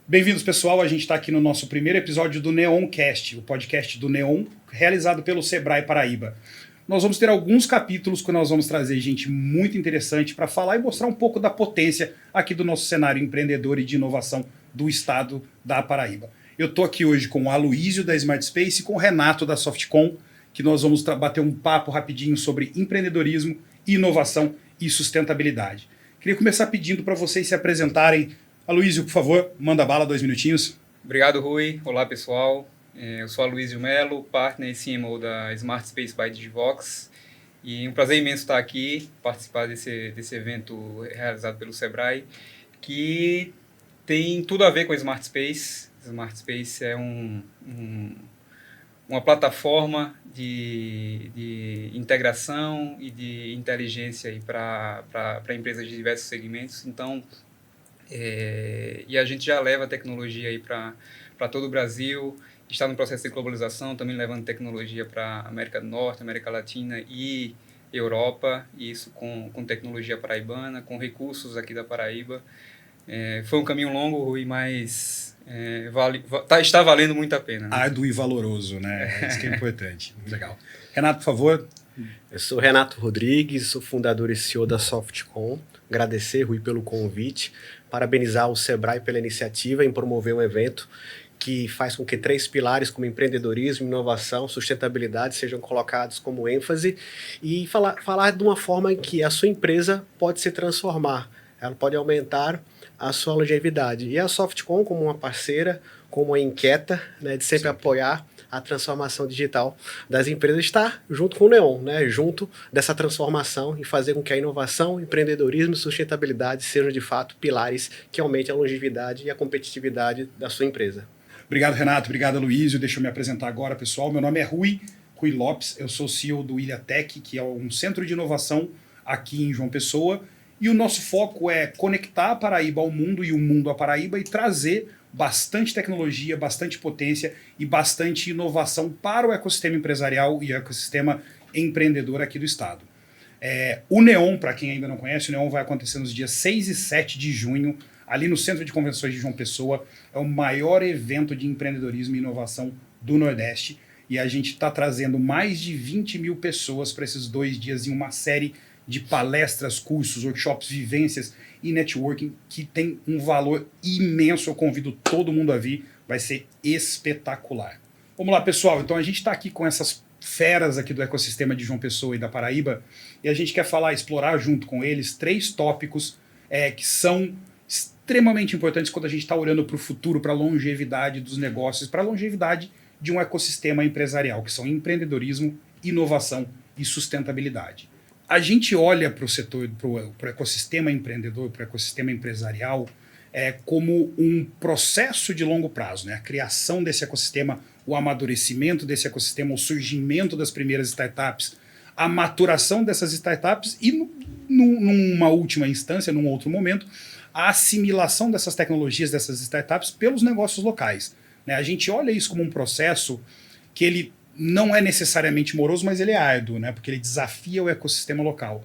Bem-vindos, pessoal. A gente está aqui no nosso primeiro episódio do Neoncast, o podcast do Neon, realizado pelo Sebrae Paraíba. Nós vamos ter alguns capítulos que nós vamos trazer gente muito interessante para falar e mostrar um pouco da potência aqui do nosso cenário empreendedor e de inovação do estado da Paraíba. Eu estou aqui hoje com o Aloísio da Smart Space e com o Renato da Softcom, que nós vamos bater um papo rapidinho sobre empreendedorismo, inovação e sustentabilidade. Queria começar pedindo para vocês se apresentarem. Aloísio, por favor, manda bala, 2 minutinhos. Obrigado, Rui. Olá, pessoal. Eu sou Aloísio Melo, partner e CMO da Smart Space by Digivox. E um prazer imenso estar aqui, participar desse evento realizado pelo Sebrae, que tem tudo a ver com a Smart Space. Smart Space é uma plataforma de integração e de inteligência para empresas de diversos segmentos. Então, e a gente já leva a tecnologia aí para todo o Brasil, está no processo de globalização, também levando tecnologia para América do Norte, América Latina e Europa, e isso com tecnologia paraibana, com recursos aqui da Paraíba. Foi um caminho longo, Rui, mas está valendo muito a pena. Né? Árduo e valoroso, né? Isso que é importante. Legal. Renato, por favor. Eu sou Renato Rodrigues, sou fundador e CEO da Softcom. Agradecer, Rui, pelo convite, parabenizar o Sebrae pela iniciativa em promover um evento que faz com que 3 pilares como empreendedorismo, inovação, sustentabilidade sejam colocados como ênfase e falar de uma forma em que a sua empresa pode se transformar, ela pode aumentar a sua longevidade. E a Softcom, como uma parceira, como uma inquieta, né, de sempre apoiar a transformação digital das empresas, está junto com o Neon, né, junto dessa transformação e fazer com que a inovação, empreendedorismo e sustentabilidade sejam de fato pilares que aumentem a longevidade e a competitividade da sua empresa. Obrigado, Renato. Obrigado, Aloísio. Deixa eu me apresentar agora, pessoal. Meu nome é Rui Lopes. Eu sou CEO do Ilhatec, que é um centro de inovação aqui em João Pessoa. E o nosso foco é conectar a Paraíba ao mundo e o mundo à Paraíba e trazer bastante tecnologia, bastante potência e bastante inovação para o ecossistema empresarial e o ecossistema empreendedor aqui do estado. O Neon, para quem ainda não conhece, o Neon vai acontecer nos dias 6 e 7 de junho, ali no Centro de Convenções de João Pessoa. É o maior evento de empreendedorismo e inovação do Nordeste. E a gente está trazendo mais de 20 mil pessoas para esses 2 dias em uma série de palestras, cursos, workshops, vivências e networking que tem um valor imenso. Eu convido todo mundo a vir, vai ser espetacular. Vamos lá, pessoal, então a gente está aqui com essas feras aqui do ecossistema de João Pessoa e da Paraíba e a gente quer explorar junto com eles 3 tópicos que são extremamente importantes quando a gente está olhando para o futuro, para a longevidade dos negócios, para a longevidade de um ecossistema empresarial, que são empreendedorismo, inovação e sustentabilidade. A gente olha para o setor, para o ecossistema empreendedor, para o ecossistema empresarial, como um processo de longo prazo, né? A criação desse ecossistema, o amadurecimento desse ecossistema, o surgimento das primeiras startups, a maturação dessas startups e, numa última instância, num outro momento, a assimilação dessas tecnologias, dessas startups pelos negócios locais. Né? A gente olha isso como um processo que ele não é necessariamente moroso, mas ele é árduo, né? Porque ele desafia o ecossistema local.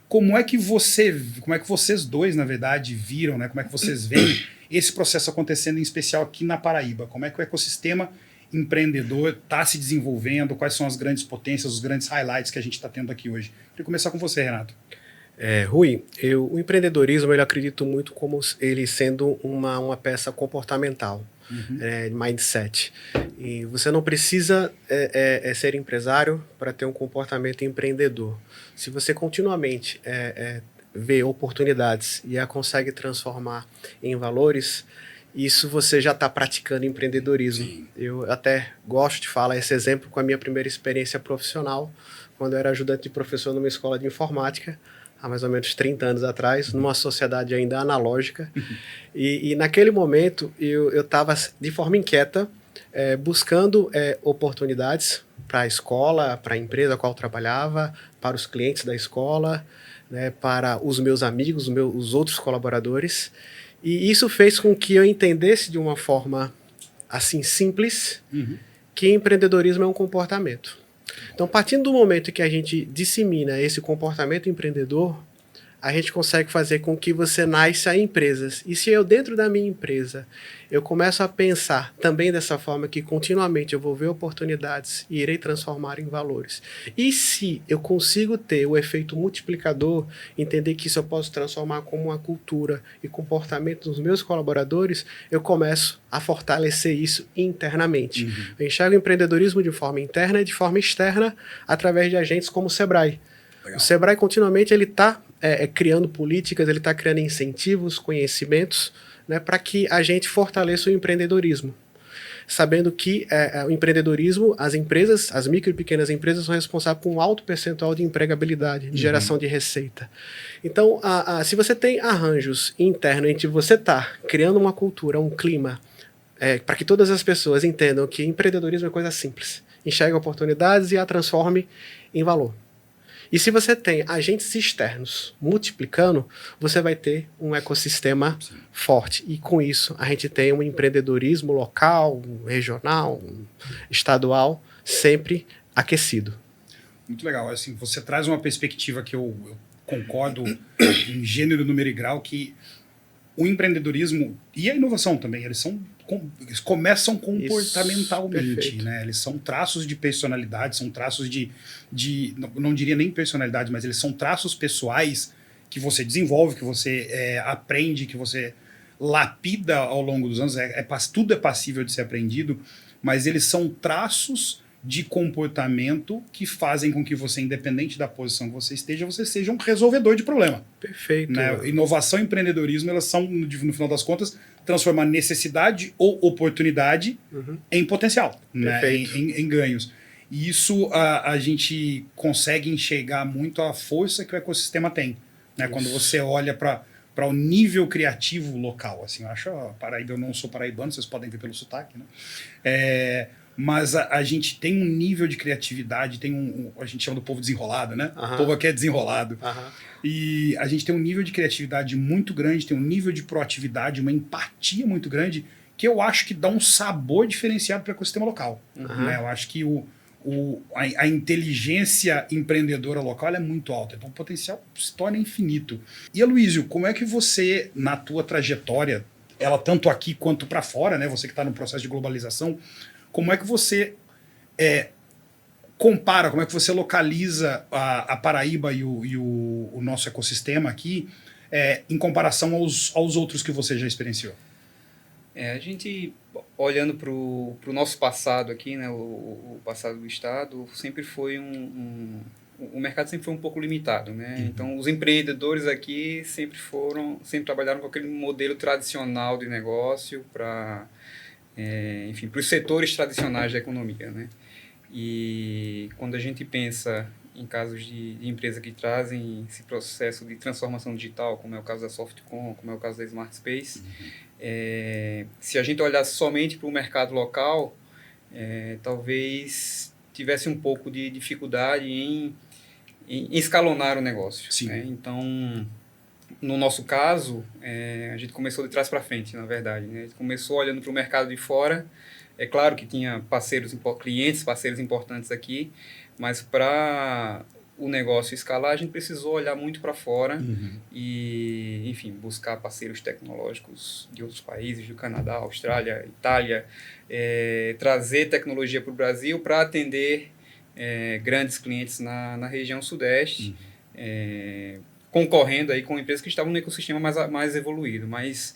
Como é que vocês dois, na verdade, viram, né? Como é que vocês veem esse processo acontecendo, em especial aqui na Paraíba? Como é que o ecossistema empreendedor está se desenvolvendo? Quais são as grandes potências, os grandes highlights que a gente está tendo aqui hoje? Queria começar com você, Renato. Rui, o empreendedorismo, eu acredito muito como ele sendo uma peça comportamental, mindset. E você não precisa ser empresário para ter um comportamento empreendedor. Se você continuamente vê oportunidades e a consegue transformar em valores, isso você já está praticando empreendedorismo. Sim. Eu até gosto de falar esse exemplo com a minha primeira experiência profissional, quando eu era ajudante de professor numa escola de informática, há mais ou menos 30 anos atrás, numa sociedade ainda analógica. E naquele momento eu estava de forma inquieta, buscando oportunidades para a escola, para a empresa a qual eu trabalhava, para os clientes da escola, né, para os meus amigos, os outros colaboradores. E isso fez com que eu entendesse de uma forma assim simples, que empreendedorismo é um comportamento. Então, partindo do momento que a gente dissemina esse comportamento empreendedor, a gente consegue fazer com que você nasça empresas. E se eu, dentro da minha empresa, eu começo a pensar também dessa forma que continuamente eu vou ver oportunidades e irei transformar em valores. E se eu consigo ter o efeito multiplicador, entender que isso eu posso transformar como uma cultura e comportamento dos meus colaboradores, eu começo a fortalecer isso internamente. Eu enxergo o empreendedorismo de forma interna e de forma externa através de agentes como o Sebrae. Legal. O Sebrae continuamente ele está criando políticas, ele está criando incentivos, conhecimentos, né, para que a gente fortaleça o empreendedorismo. Sabendo que o empreendedorismo, as empresas, as micro e pequenas empresas são responsáveis por um alto percentual de empregabilidade, de geração de receita. Então, se você tem arranjos internos entre você estar criando uma cultura, um clima, para que todas as pessoas entendam que empreendedorismo é coisa simples, enxergue oportunidades e a transforme em valor. E se você tem agentes externos multiplicando, você vai ter um ecossistema forte. E com isso, a gente tem um empreendedorismo local, regional, estadual, sempre aquecido. Muito legal. Assim, você traz uma perspectiva que eu concordo em gênero, número e grau, que o empreendedorismo e a inovação também, eles começam comportamentalmente, né? Eles são traços de personalidade, são traços não diria nem personalidade, mas eles são traços pessoais que você desenvolve, que você aprende, que você lapida ao longo dos anos. Tudo é passível de ser aprendido, mas eles são traços de comportamento que fazem com que você, independente da posição que você esteja, você seja um resolvedor de problema. Perfeito. Né? Inovação e empreendedorismo, elas são, no final das contas, transformar necessidade ou oportunidade em potencial, né? em ganhos. E isso a gente consegue enxergar muito a força que o ecossistema tem. Né? Quando você olha para o nível criativo local. Assim, eu acho, Paraíba, eu não sou paraibano, vocês podem ver pelo sotaque, né? Mas a gente tem um nível de criatividade, a gente chama do povo desenrolado, né? O povo aqui é desenrolado. E a gente tem um nível de criatividade muito grande, tem um nível de proatividade, uma empatia muito grande, que eu acho que dá um sabor diferenciado para o ecossistema local. Né? Eu acho que a inteligência empreendedora local é muito alta, então o potencial se torna infinito. E, Aloysio, como é que você, na tua trajetória, ela tanto aqui quanto para fora, né? Você que está no processo de globalização, como é que você compara, como é que você localiza a Paraíba e o nosso ecossistema aqui em comparação aos outros que você já experienciou? A gente, olhando para o nosso passado aqui, né, o passado do Estado, sempre foi o mercado sempre foi um pouco limitado, né? Então, os empreendedores aqui sempre trabalharam com aquele modelo tradicional de negócio para os setores tradicionais da economia, né? E quando a gente pensa em casos de empresas que trazem esse processo de transformação digital, como é o caso da Softcom, como é o caso da Smart Space, se a gente olhar somente para o mercado local, talvez tivesse um pouco de dificuldade em escalonar o negócio. Né? Então, no nosso caso, a gente começou de trás para frente, na verdade. Né? A gente começou olhando para o mercado de fora. É claro que tinha clientes, parceiros importantes aqui, mas para o negócio escalar, a gente precisou olhar muito para fora e, enfim, buscar parceiros tecnológicos de outros países, do Canadá, Austrália, Itália, trazer tecnologia para o Brasil para atender grandes clientes na região sudeste, concorrendo aí com empresas que estavam no ecossistema mais evoluído. Mas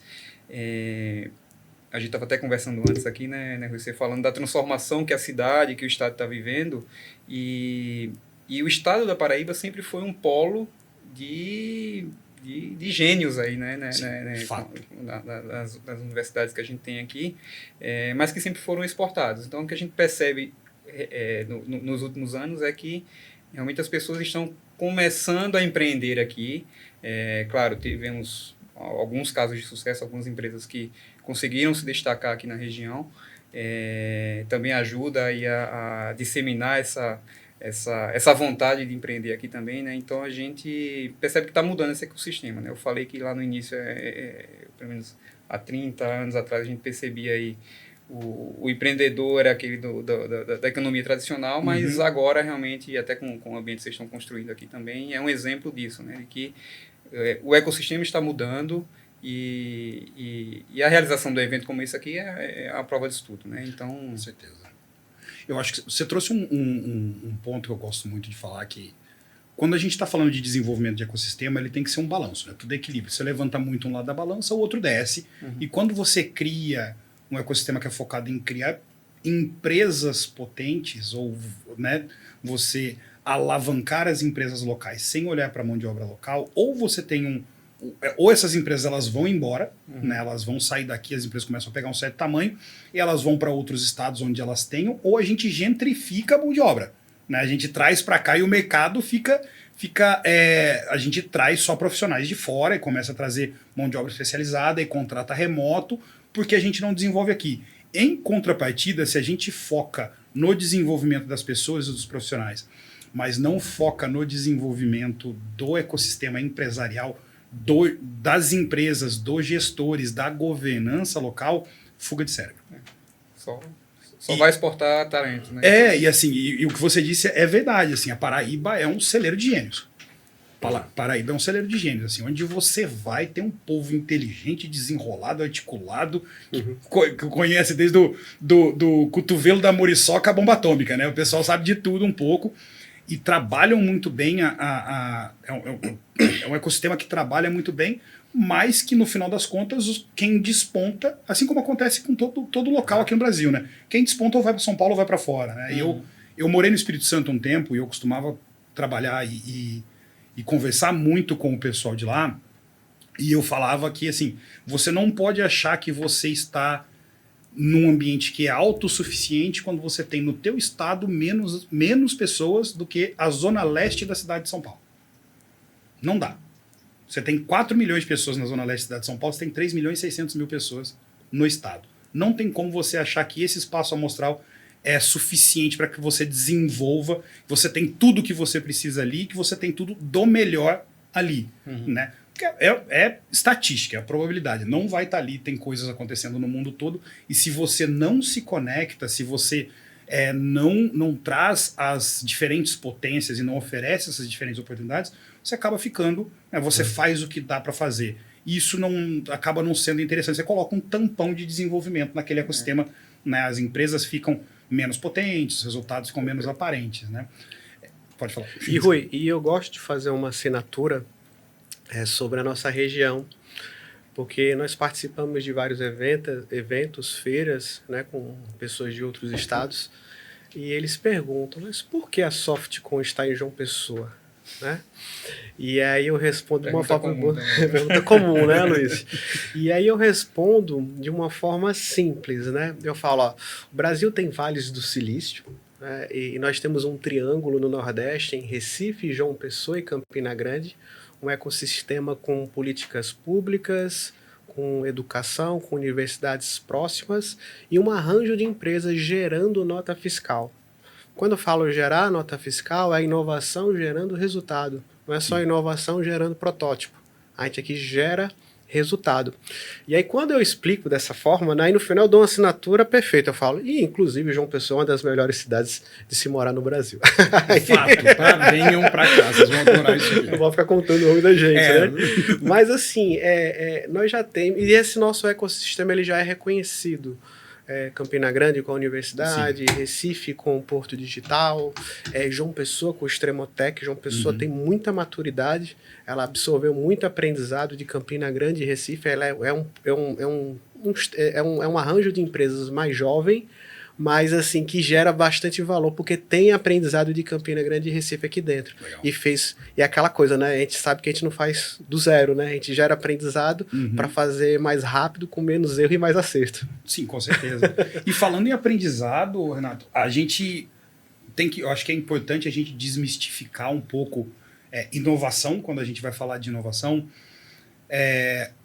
a gente estava até conversando antes aqui, né, você falando da transformação que a cidade, que o estado está vivendo, e o estado da Paraíba sempre foi um polo de gênios aí, né, das universidades que a gente tem aqui, mas que sempre foram exportados. Então, o que a gente percebe nos últimos anos é que realmente as pessoas estão começando a empreender aqui. Claro, tivemos alguns casos de sucesso, algumas empresas que conseguiram se destacar aqui na região. Também ajuda aí a disseminar essa vontade de empreender aqui também, né? Então, a gente percebe que está mudando esse ecossistema, né? Eu falei que lá no início, pelo menos há 30 anos atrás, a gente percebia aí o empreendedor era aquele da economia tradicional, mas agora realmente, até com o ambiente que vocês estão construindo aqui também, é um exemplo disso, né? De que o ecossistema está mudando e a realização do evento como esse aqui é a prova disso tudo, né? Então, com certeza. Eu acho que você trouxe um ponto que eu gosto muito de falar, que quando a gente está falando de desenvolvimento de ecossistema, ele tem que ser um balanço, né? Tudo é equilíbrio. Você levanta muito um lado da balança, o outro desce. E quando você cria um ecossistema que é focado em criar empresas potentes, ou, né, você alavancar as empresas locais sem olhar para a mão de obra local, ou você tem ou essas empresas elas vão embora, né, elas vão sair daqui, as empresas começam a pegar um certo tamanho, e elas vão para outros estados onde elas tenham, ou a gente gentrifica a mão de obra. Né, a gente traz para cá e o mercado a gente traz só profissionais de fora e começa a trazer mão de obra especializada e contrata remoto, porque a gente não desenvolve aqui. Em contrapartida, se a gente foca no desenvolvimento das pessoas e dos profissionais, mas não foca no desenvolvimento do ecossistema empresarial, das empresas, dos gestores, da governança local, fuga de cérebro. Só vai exportar talento, né? E assim, e o que você disse é verdade, assim, a Paraíba é um celeiro de gênios. Paraíba é um celeiro de gênios, assim, onde você vai ter um povo inteligente, desenrolado, articulado, que conhece desde do cotovelo da muriçoca à bomba atômica, né? O pessoal sabe de tudo um pouco e trabalham muito bem, é um ecossistema que trabalha muito bem, mas que no final das contas, quem desponta, assim como acontece com todo local aqui no Brasil, né? Quem desponta ou vai para São Paulo ou vai para fora, né? Eu morei no Espírito Santo um tempo e eu costumava trabalhar e conversar muito com o pessoal de lá, e eu falava que, assim, você não pode achar que você está num ambiente que é autossuficiente quando você tem no teu estado menos pessoas do que a zona leste da cidade de São Paulo. Não dá. Você tem 4 milhões de pessoas na zona leste da cidade de São Paulo, você tem 3 milhões e 600 mil pessoas no estado. Não tem como você achar que esse espaço amostral é suficiente para que você desenvolva, você tem tudo que você precisa ali, que você tem tudo do melhor ali, né? Porque é estatística, é a probabilidade. Não vai estar ali, tem coisas acontecendo no mundo todo, e se você não se conecta, se você não traz as diferentes potências e não oferece essas diferentes oportunidades, você acaba ficando, né, você faz o que dá para fazer. E isso acaba não sendo interessante. Você coloca um tampão de desenvolvimento naquele ecossistema, né? As empresas ficam menos potentes, os resultados ficam menos aparentes, né? Pode falar. E Rui, eu gosto de fazer uma assinatura sobre a nossa região, porque nós participamos de vários eventos, feiras, né, com pessoas de outros estados, e eles perguntam, mas por que a Softcom está em João Pessoa? Né? E aí eu respondo de uma forma boa. Pergunta comum, né, Luiz? E aí eu respondo de uma forma simples, né? Eu falo, ó, o Brasil tem vales do silício, né? E nós temos um triângulo no Nordeste, em Recife, João Pessoa e Campina Grande, um ecossistema com políticas públicas, com educação, com universidades próximas e um arranjo de empresas gerando nota fiscal. Quando eu falo gerar nota fiscal, é inovação gerando resultado. Não é só inovação gerando protótipo. A gente aqui gera resultado. E aí, quando eu explico dessa forma, né, aí no final eu dou uma assinatura perfeita. Eu falo, e inclusive João Pessoa é uma das melhores cidades de se morar no Brasil. Fato, venham para cá, vocês vão adorar isso aqui. Eu vou ficar contando o nome da gente, né? Mas assim, nós já temos, e esse nosso ecossistema ele já é reconhecido. Campina Grande com a universidade, sim. Recife com o Porto Digital, João Pessoa com o Extremotec. João Pessoa tem muita maturidade, ela absorveu muito aprendizado de Campina Grande e Recife. Ela é um arranjo de empresas mais jovem, mas assim, que gera bastante valor, porque tem aprendizado de Campina Grande e Recife aqui dentro. Legal. E aquela coisa, né? A gente sabe que a gente não faz do zero, né? A gente gera aprendizado para fazer mais rápido, com menos erro e mais acerto. Sim, com certeza. E falando em aprendizado, Renato, a gente eu acho que é importante a gente desmistificar um pouco inovação, quando a gente vai falar de inovação,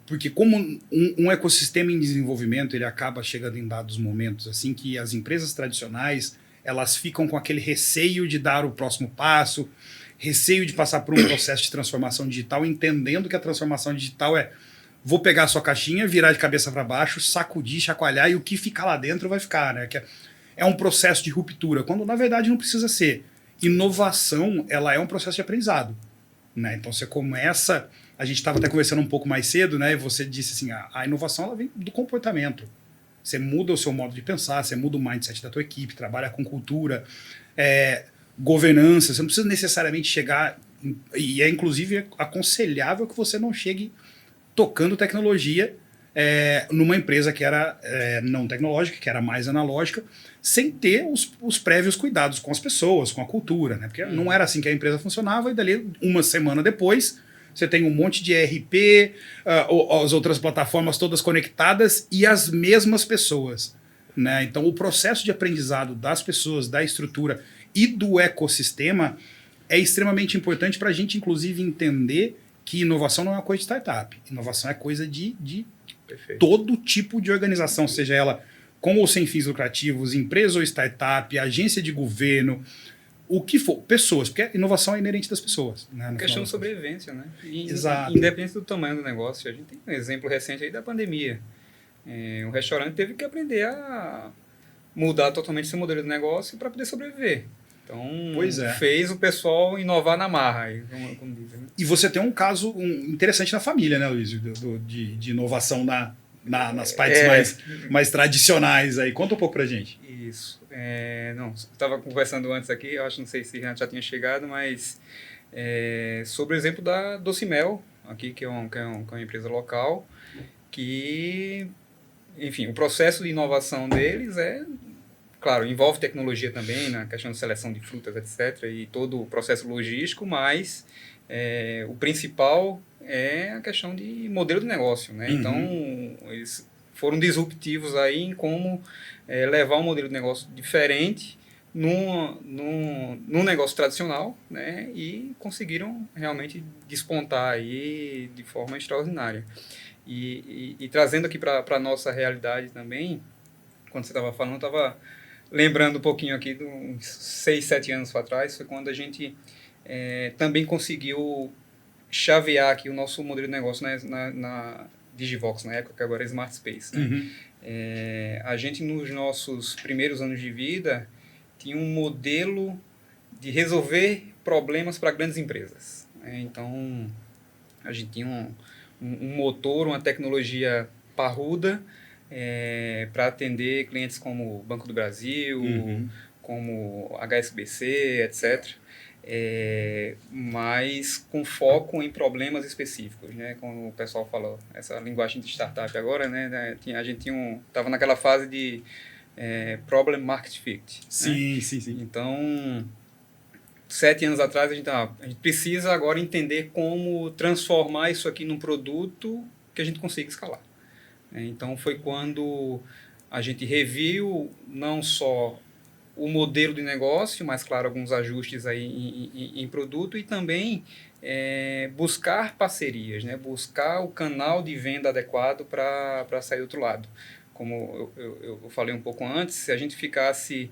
porque como um ecossistema em desenvolvimento, ele acaba chegando em dados momentos assim que as empresas tradicionais, elas ficam com aquele receio de dar o próximo passo, receio de passar por um processo de transformação digital, entendendo que a transformação digital vou pegar a sua caixinha, virar de cabeça para baixo, sacudir, chacoalhar e o que ficar lá dentro vai ficar, né? Que é um processo de ruptura, quando na verdade não precisa ser. Inovação, ela é um processo de aprendizado, né? Então você começa, a gente estava até conversando um pouco mais cedo, né? E você disse assim, a inovação ela vem do comportamento. Você muda o seu modo de pensar, você muda o mindset da tua equipe, trabalha com cultura, governança. Você não precisa necessariamente chegar, e é inclusive aconselhável que você não chegue tocando tecnologia numa empresa que era não tecnológica, que era mais analógica, sem ter os prévios cuidados com as pessoas, com a cultura, né? Porque não era assim que a empresa funcionava, e dali, uma semana depois, você tem um monte de ERP, as outras plataformas todas conectadas e as mesmas pessoas, né? Então, o processo de aprendizado das pessoas, da estrutura e do ecossistema é extremamente importante para a gente, inclusive, entender que inovação não é uma coisa de startup. Inovação é coisa de todo tipo de organização, seja ela com ou sem fins lucrativos, empresa ou startup, agência de governo, o que for, pessoas, porque a inovação é inerente das pessoas. Né, questão de sobrevivência, né? Exato. Independente do tamanho do negócio. A gente tem um exemplo recente aí da pandemia. O restaurante teve que aprender a mudar totalmente seu modelo de negócio para poder sobreviver. Então, fez o pessoal inovar na marra, como dizem. Né? E você tem um caso interessante na família, né, Luiz? De inovação nas partes mais tradicionais aí. Conta um pouco pra gente. Isso. Não, estava conversando antes aqui, eu acho, não sei se já tinha chegado, mas sobre o exemplo da Docimel, aqui, que é uma empresa local, que, enfim, o processo de inovação deles claro, envolve tecnologia também, na questão de seleção de frutas, etc., e todo o processo logístico, mas o principal é a questão de modelo de negócio, né? Uhum. Então, eles foram disruptivos aí em como levar um modelo de negócio diferente num negócio tradicional, né? E conseguiram realmente despontar aí de forma extraordinária. E trazendo aqui para a nossa realidade também, quando você estava falando, eu estava lembrando um pouquinho aqui de uns 6, 7 anos para trás, foi quando a gente também conseguiu chavear aqui o nosso modelo de negócio na Digivox, na época que agora é Smart Space. Né? Uhum. A gente, nos nossos primeiros anos de vida, tinha um modelo de resolver problemas para grandes empresas. Né? Então, a gente tinha um motor, uma tecnologia parruda, para atender clientes como Banco do Brasil, uhum. como HSBC, etc., mas com foco em problemas específicos, né? Como o pessoal falou, essa linguagem de startup agora, né? A gente estava naquela fase de problem market fit. Sim, né? sim. Então, 7 anos atrás, a gente precisa agora entender como transformar isso aqui num produto que a gente consiga escalar. Então, foi quando a gente reviu não só o modelo de negócio, mas, claro, alguns ajustes aí em produto, e também buscar parcerias, né? Buscar o canal de venda adequado para sair do outro lado. Como eu falei um pouco antes, se a gente ficasse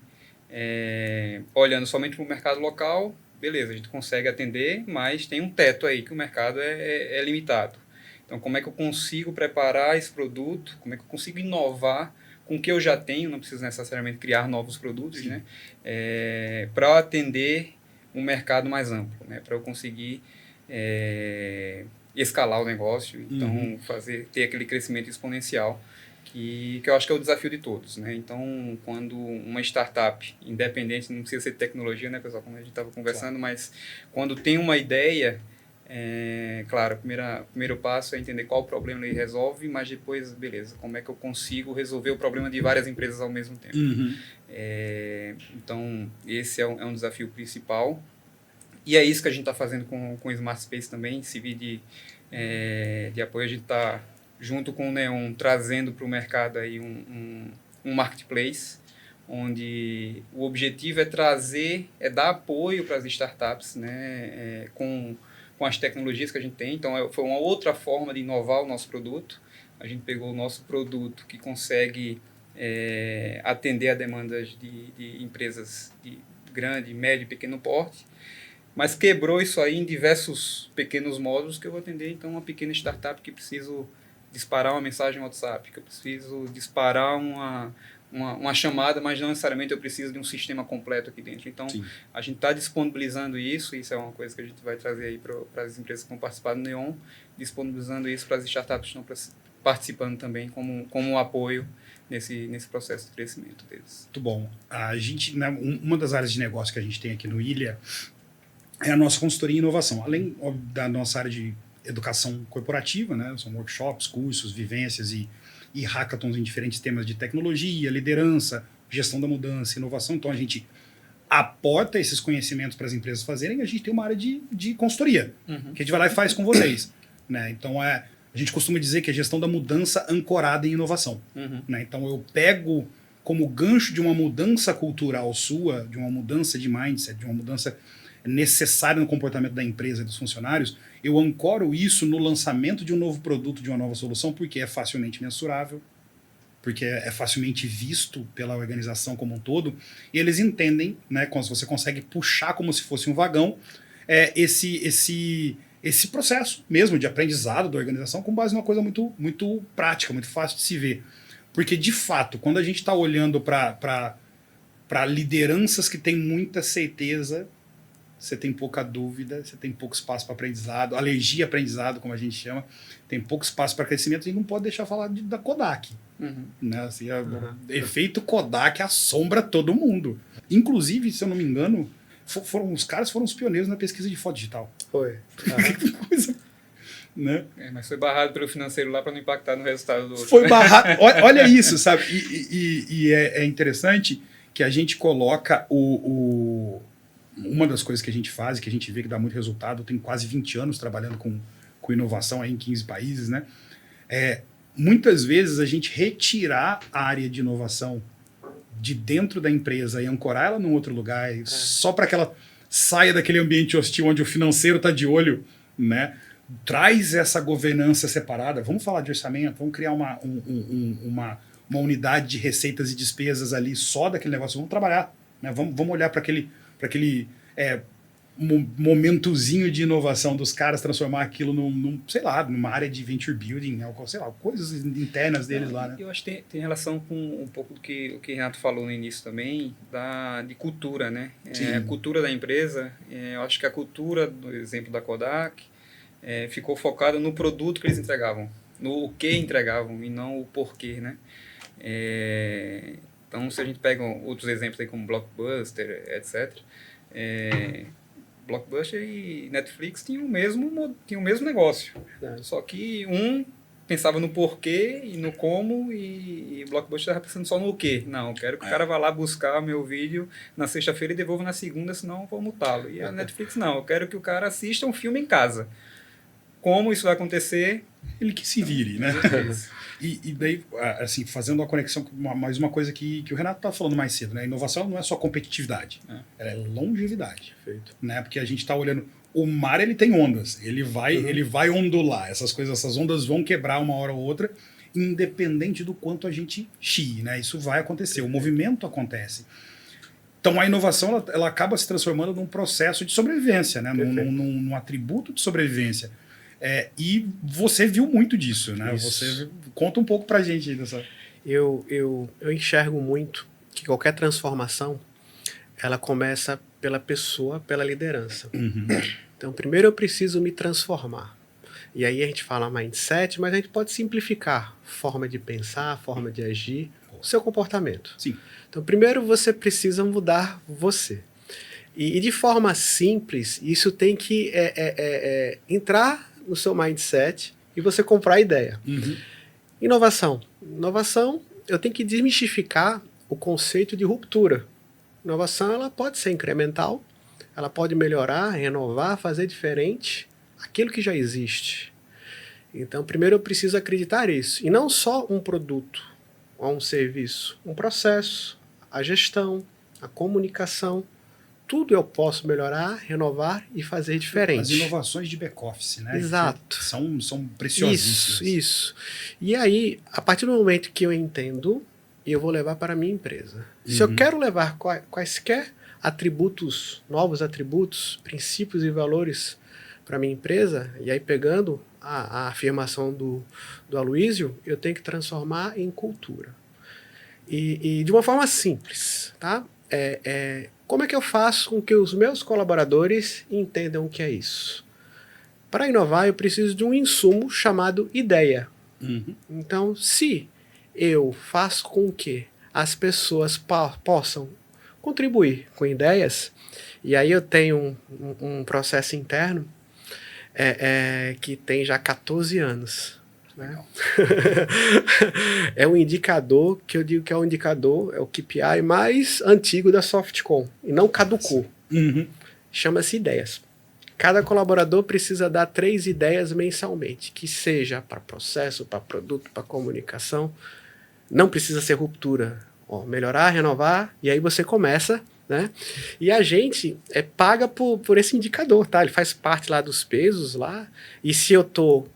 olhando somente para o mercado local, beleza, a gente consegue atender, mas tem um teto aí que o mercado é limitado. Então, como é que eu consigo preparar esse produto, como é que eu consigo inovar com o que eu já tenho, não preciso necessariamente criar novos produtos, né? Para atender um mercado mais amplo, né? Para eu conseguir escalar o negócio, então ter aquele crescimento exponencial, que eu acho que é o desafio de todos, né? Então, quando uma startup, independente, não precisa ser de tecnologia, né, pessoal, como a gente estava conversando, mas quando tem uma ideia, claro, o primeiro passo é entender qual o problema ele resolve, mas depois, beleza, como é que eu consigo resolver o problema de várias empresas ao mesmo tempo. Então, esse é um desafio principal, e é isso que a gente está fazendo com o Smart Space também, CV de apoio. A gente está, junto com o Neon, trazendo para o mercado aí um marketplace, onde o objetivo é dar apoio para as startups, né, com as tecnologias que a gente tem. Então, foi uma outra forma de inovar o nosso produto. A gente pegou o nosso produto que consegue atender a demandas de empresas de grande, médio e pequeno porte, mas quebrou isso aí em diversos pequenos módulos que eu vou atender, então, uma pequena startup que preciso disparar uma mensagem no WhatsApp, que eu preciso disparar uma chamada, mas não necessariamente eu preciso de um sistema completo aqui dentro. Então, Sim. a gente está disponibilizando isso é uma coisa que a gente vai trazer aí para as empresas que vão participar do Neon, disponibilizando isso para as startups que estão participando também como apoio nesse processo de crescimento deles. Muito bom. A gente, né, uma das áreas de negócio que a gente tem aqui no Ilha é a nossa consultoria em inovação. Além da nossa área de educação corporativa, né, são workshops, cursos, vivências e hackathons em diferentes temas de tecnologia, liderança, gestão da mudança, inovação. Então a gente aporta esses conhecimentos para as empresas fazerem, e a gente tem uma área de consultoria, que a gente vai lá e faz com vocês. Né? Então a gente costuma dizer que é gestão da mudança ancorada em inovação. Né? Então eu pego como gancho de uma mudança cultural sua, de uma mudança de mindset, de uma mudança necessária no comportamento da empresa e dos funcionários, eu ancoro isso no lançamento de um novo produto, de uma nova solução, porque é facilmente mensurável, porque é facilmente visto pela organização como um todo, e eles entendem, né, quando você consegue puxar como se fosse um vagão, esse processo mesmo de aprendizado da organização com base numa coisa muito, muito prática, muito fácil de se ver. Porque, de fato, quando a gente está olhando para lideranças que têm muita certeza, você tem pouca dúvida, você tem pouco espaço para aprendizado, alergia a aprendizado, como a gente chama, tem pouco espaço para crescimento, e não pode deixar falar da Kodak. Né? Assim, efeito Kodak assombra todo mundo. Inclusive, se eu não me engano, os caras foram os pioneiros na pesquisa de foto digital. Foi. Coisa, né? Mas foi barrado pelo financeiro lá para não impactar no resultado do outro. Foi barrado. Olha isso, sabe? E é interessante que a gente coloca uma das coisas que a gente faz, que a gente vê que dá muito resultado, tem quase 20 anos trabalhando com inovação aí em 15 países, né? Muitas vezes a gente retirar a área de inovação de dentro da empresa e ancorar ela num outro lugar, só para que ela saia daquele ambiente hostil onde o financeiro está de olho, né? Traz essa governança separada. Vamos falar de orçamento, vamos criar uma unidade de receitas e despesas ali só daquele negócio. Vamos trabalhar, né? Vamos olhar para aquele momentozinho de inovação dos caras, transformar aquilo sei lá, numa área de venture building, sei lá, coisas internas deles lá, né? Eu acho que tem relação com um pouco do que o Renato falou no início também, de cultura, né? A cultura da empresa, eu acho que a cultura, do exemplo da Kodak, ficou focada no produto que eles entregavam, no que entregavam e não o porquê, né? Então, se a gente pega outros exemplos aí como Blockbuster, etc., Blockbuster e Netflix tinham o mesmo negócio. Só que um pensava no porquê e no como, e Blockbuster estava pensando só no quê. Não, eu quero que o cara vá lá buscar meu vídeo na sexta-feira e devolva na segunda, senão eu vou multá-lo. E a Netflix não, eu quero que o cara assista um filme em casa. Como isso vai acontecer? Ele que se vire, né? E daí, assim, fazendo uma conexão com mais uma coisa que o Renato estava falando mais cedo, né? Inovação não é só competitividade, ela é longevidade. Perfeito. Né? Porque a gente está olhando, o mar ele tem ondas, ele vai ondular, essas ondas vão quebrar uma hora ou outra, independente do quanto a gente chie, né? Isso vai acontecer, o movimento acontece. Então a inovação ela acaba se transformando num processo de sobrevivência, né? Num atributo de sobrevivência. E você viu muito disso, né? Isso. Você conta um pouco pra gente aí dessa... Eu enxergo muito que qualquer transformação ela começa pela pessoa, pela liderança. Então, primeiro eu preciso me transformar. E aí a gente fala mindset, mas a gente pode simplificar forma de pensar, forma de agir, o seu comportamento. Sim. Então, primeiro você precisa mudar você. E de forma simples, isso tem que entrar no seu mindset e você comprar a ideia. Inovação. Inovação, eu tenho que desmistificar o conceito de ruptura. Inovação, ela pode ser incremental, ela pode melhorar, renovar, fazer diferente aquilo que já existe. Então, primeiro eu preciso acreditar nisso. E não só um produto ou um serviço, um processo, a gestão, a comunicação, tudo eu posso melhorar, renovar e fazer diferente. As inovações de back-office, né? Exato. São preciosíssimas. Isso. E aí, a partir do momento que eu entendo, eu vou levar para a minha empresa. Se eu quero levar quaisquer atributos, novos atributos, princípios e valores para a minha empresa, e aí pegando a afirmação do Aloysio, eu tenho que transformar em cultura. E de uma forma simples, tá? Como é que eu faço com que os meus colaboradores entendam o que é isso? Para inovar, eu preciso de um insumo chamado ideia. Então, se eu faço com que as pessoas possam contribuir com ideias, e aí eu tenho um processo interno que tem já 14 anos. Né? É um indicador que eu digo que é o KPI mais antigo da Softcom, e não caducou. Chama-se ideias. Cada colaborador precisa dar 3 ideias mensalmente, que seja para processo, para produto, para comunicação. Não precisa ser ruptura. Melhorar, renovar, e aí você começa, né? E a gente paga por esse indicador, tá? Ele faz parte lá dos pesos lá, e se eu estou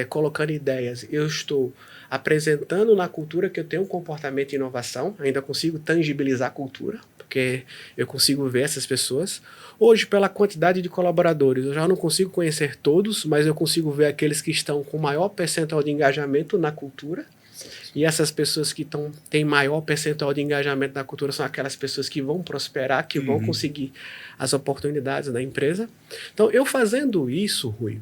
colocando ideias, eu estou apresentando na cultura que eu tenho um comportamento de inovação, ainda consigo tangibilizar a cultura, porque eu consigo ver essas pessoas. Hoje, pela quantidade de colaboradores, eu já não consigo conhecer todos, mas eu consigo ver aqueles que estão com maior percentual de engajamento na cultura. E essas pessoas que têm maior percentual de engajamento na cultura são aquelas pessoas que vão prosperar, que vão conseguir as oportunidades da empresa. Então, eu fazendo isso, Rui,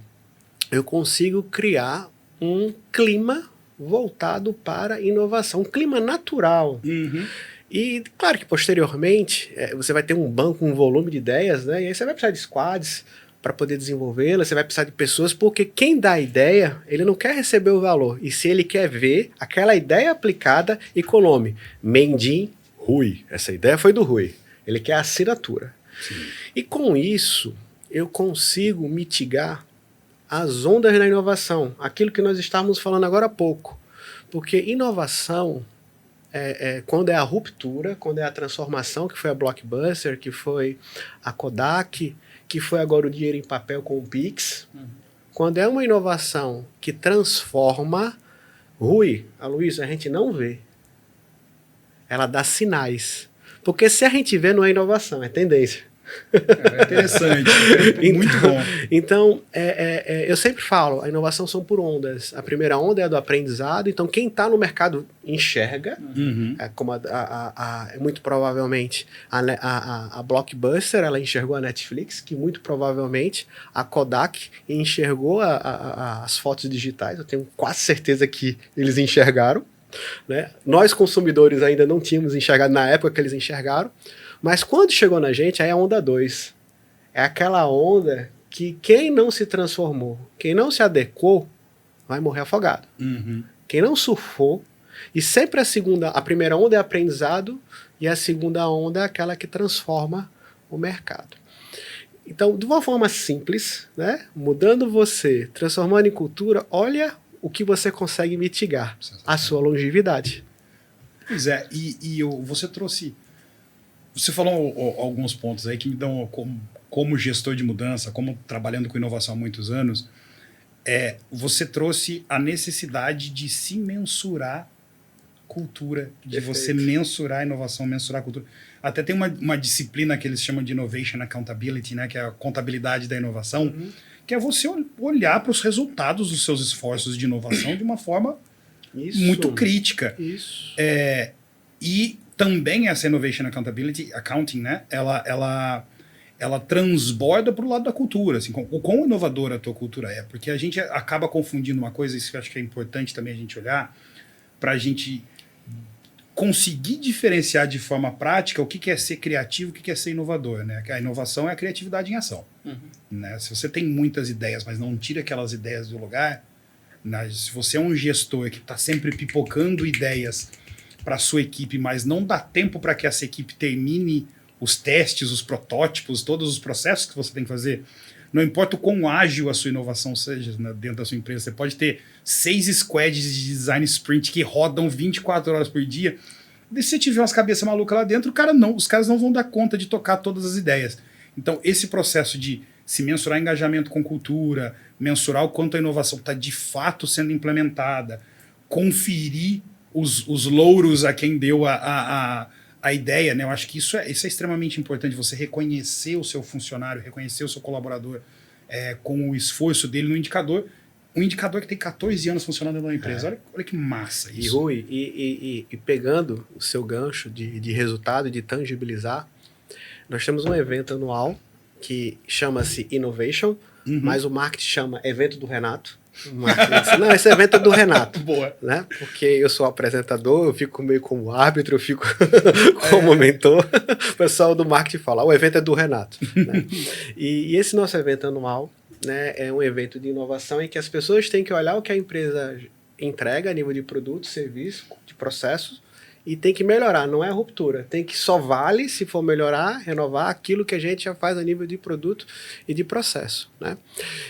eu consigo criar um clima voltado para inovação, um clima natural. E, claro que posteriormente, você vai ter um banco, um volume de ideias, né? E aí você vai precisar de squads para poder desenvolvê-la, você vai precisar de pessoas, porque quem dá a ideia, ele não quer receber o valor, e se ele quer ver aquela ideia aplicada e com o nome Mendim Rui. Essa ideia foi do Rui. Ele quer a assinatura. Sim. E com isso, eu consigo mitigar as ondas da inovação, aquilo que nós estávamos falando agora há pouco. Porque inovação, quando é a ruptura, quando é a transformação, que foi a Blockbuster, que foi a Kodak, que foi agora o dinheiro em papel com o Pix. Quando é uma inovação que transforma, Rui, Aloysio, a gente não vê. Ela dá sinais. Porque se a gente vê, não é inovação, é tendência. Interessante, muito bom. Então, eu sempre falo, a inovação são por ondas. A primeira onda é a do aprendizado, então quem está no mercado enxerga, como muito provavelmente a Blockbuster, ela enxergou a Netflix, que muito provavelmente a Kodak enxergou as fotos digitais, eu tenho quase certeza que eles enxergaram. Né? Nós, consumidores, ainda não tínhamos enxergado na época que eles enxergaram, mas quando chegou na gente, aí é a onda 2. É aquela onda que quem não se transformou, quem não se adequou, vai morrer afogado. Quem não surfou, e sempre a primeira onda é aprendizado, e a segunda onda é aquela que transforma o mercado. Então, de uma forma simples, né? Mudando você, transformando em cultura, olha o que você consegue mitigar, a sua longevidade. Pois é, você trouxe... Você falou alguns pontos aí que me dão, como gestor de mudança, como trabalhando com inovação há muitos anos, você trouxe a necessidade de se mensurar cultura, de você mensurar a inovação, mensurar a cultura. Até tem uma disciplina que eles chamam de Innovation Accountability, né, que é a contabilidade da inovação, que é você olhar para os resultados dos seus esforços de inovação de uma forma muito crítica. E também essa Innovation Accountability, Accounting, né, ela transborda para o lado da cultura, assim, o quão inovadora a tua cultura é, porque a gente acaba confundindo uma coisa, isso que eu acho que é importante também a gente olhar, para a gente conseguir diferenciar de forma prática o que é ser criativo, o que é ser inovador, né? A inovação é a criatividade em ação. Né? Se você tem muitas ideias, mas não tira aquelas ideias do lugar, né? Se você é um gestor que está sempre pipocando ideias para a sua equipe, mas não dá tempo para que essa equipe termine os testes, os protótipos, todos os processos que você tem que fazer, não importa o quão ágil a sua inovação seja, né, dentro da sua empresa, você pode ter 6 squads de design sprint que rodam 24 horas por dia, e se você tiver umas cabeças malucas lá dentro, os caras não vão dar conta de tocar todas as ideias. Então, esse processo de se mensurar engajamento com cultura, mensurar o quanto a inovação está de fato sendo implementada, conferir os louros a quem deu a ideia, né? Eu acho que isso é extremamente importante, você reconhecer o seu funcionário, reconhecer o seu colaborador com o esforço dele no indicador. um indicador que tem 14 anos funcionando dentro da empresa. Olha que massa isso. E Rui, e pegando o seu gancho de resultado, de tangibilizar, nós temos um evento anual que chama-se Innovation, mas o marketing chama Evento do Renato. Não, esse evento é do Renato. Boa. Né? Porque eu sou apresentador, eu fico meio como árbitro, eu fico como mentor. O pessoal do marketing fala, o evento é do Renato. Né? E esse nosso evento anual, né, é um evento de inovação em que as pessoas têm que olhar o que a empresa entrega a nível de produto, serviço, de processos, e tem que melhorar, não é ruptura. Tem que só vale se for melhorar, renovar aquilo que a gente já faz a nível de produto e de processo. Né?